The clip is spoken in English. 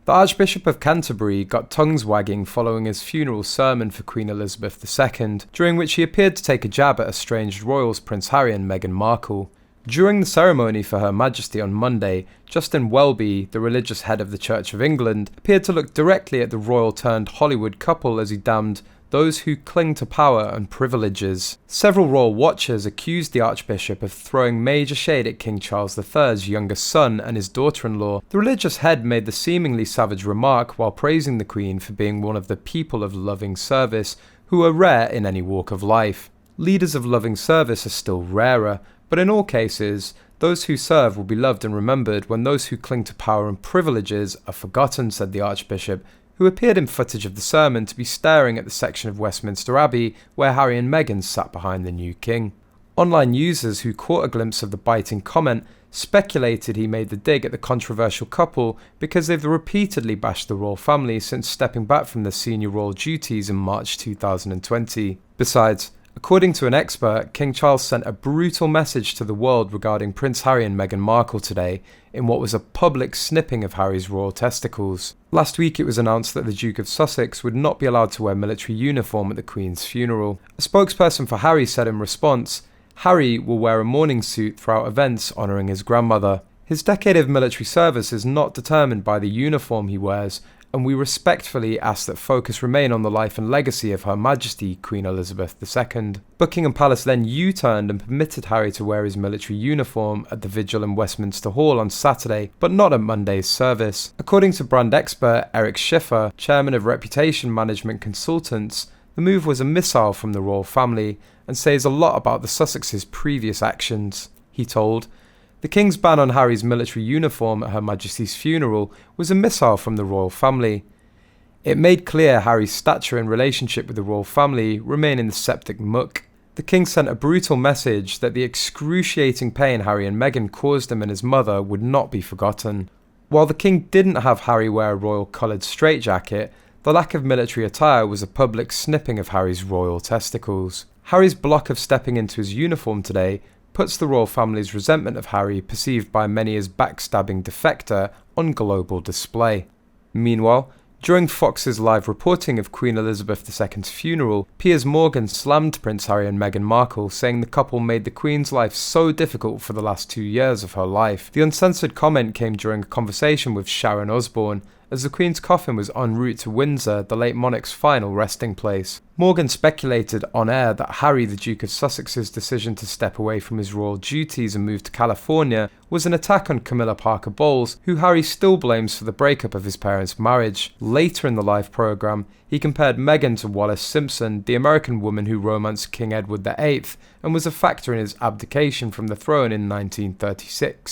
The Archbishop of Canterbury got tongues wagging following his funeral sermon for Queen Elizabeth II, during which he appeared to take a jab at estranged royals Prince Harry and Meghan Markle. During the ceremony for Her Majesty on Monday, Justin Welby, the religious head of the Church of England, appeared to look directly at the royal-turned-Hollywood couple as he damned those who cling to power and privileges. Several royal watchers accused the Archbishop of throwing major shade at King Charles III's youngest son and his daughter-in-law. The religious head made the seemingly savage remark while praising the Queen for being one of the people of loving service who are rare in any walk of life. Leaders of loving service are still rarer, but in all cases, those who serve will be loved and remembered when those who cling to power and privileges are forgotten, said the Archbishop, who appeared in footage of the sermon to be staring at the section of Westminster Abbey where Harry and Meghan sat behind the new king. Online users who caught a glimpse of the biting comment speculated he made the dig at the controversial couple because they've repeatedly bashed the royal family since stepping back from their senior royal duties in March 2020. Besides, according to an expert, King Charles sent a brutal message to the world regarding Prince Harry and Meghan Markle today in what was a public snipping of Harry's royal testicles. Last week it was announced that the Duke of Sussex would not be allowed to wear military uniform at the Queen's funeral. A spokesperson for Harry said in response, "Harry will wear a mourning suit throughout events honouring his grandmother. His decade of military service is not determined by the uniform he wears, and we respectfully ask that focus remain on the life and legacy of Her Majesty Queen Elizabeth II. Buckingham Palace then U-turned and permitted Harry to wear his military uniform at the vigil in Westminster Hall on Saturday, but not at Monday's service. According to brand expert Eric Schiffer, chairman of Reputation Management Consultants, the move was a missile from the royal family and says a lot about the Sussexes' previous actions. He told, "The King's ban on Harry's military uniform at Her Majesty's funeral was a missile from the royal family. It made clear Harry's stature and relationship with the royal family remain in the septic muck. The King sent a brutal message that the excruciating pain Harry and Meghan caused him and his mother would not be forgotten." While the King didn't have Harry wear a royal coloured straitjacket, the lack of military attire was a public snipping of Harry's royal testicles. Harry's block of stepping into his uniform today puts the royal family's resentment of Harry, perceived by many as backstabbing defector, on global display. Meanwhile, during Fox's live reporting of Queen Elizabeth II's funeral, Piers Morgan slammed Prince Harry and Meghan Markle, saying the couple made the Queen's life so difficult for the last 2 years of her life. The uncensored comment came during a conversation with Sharon Osbourne, as the Queen's coffin was en route to Windsor, the late monarch's final resting place. Morgan speculated on air that Harry, the Duke of Sussex's decision to step away from his royal duties and move to California was an attack on Camilla Parker Bowles, who Harry still blames for the breakup of his parents' marriage. Later in the live programme, he compared Meghan to Wallis Simpson, the American woman who romanced King Edward VIII and was a factor in his abdication from the throne in 1936.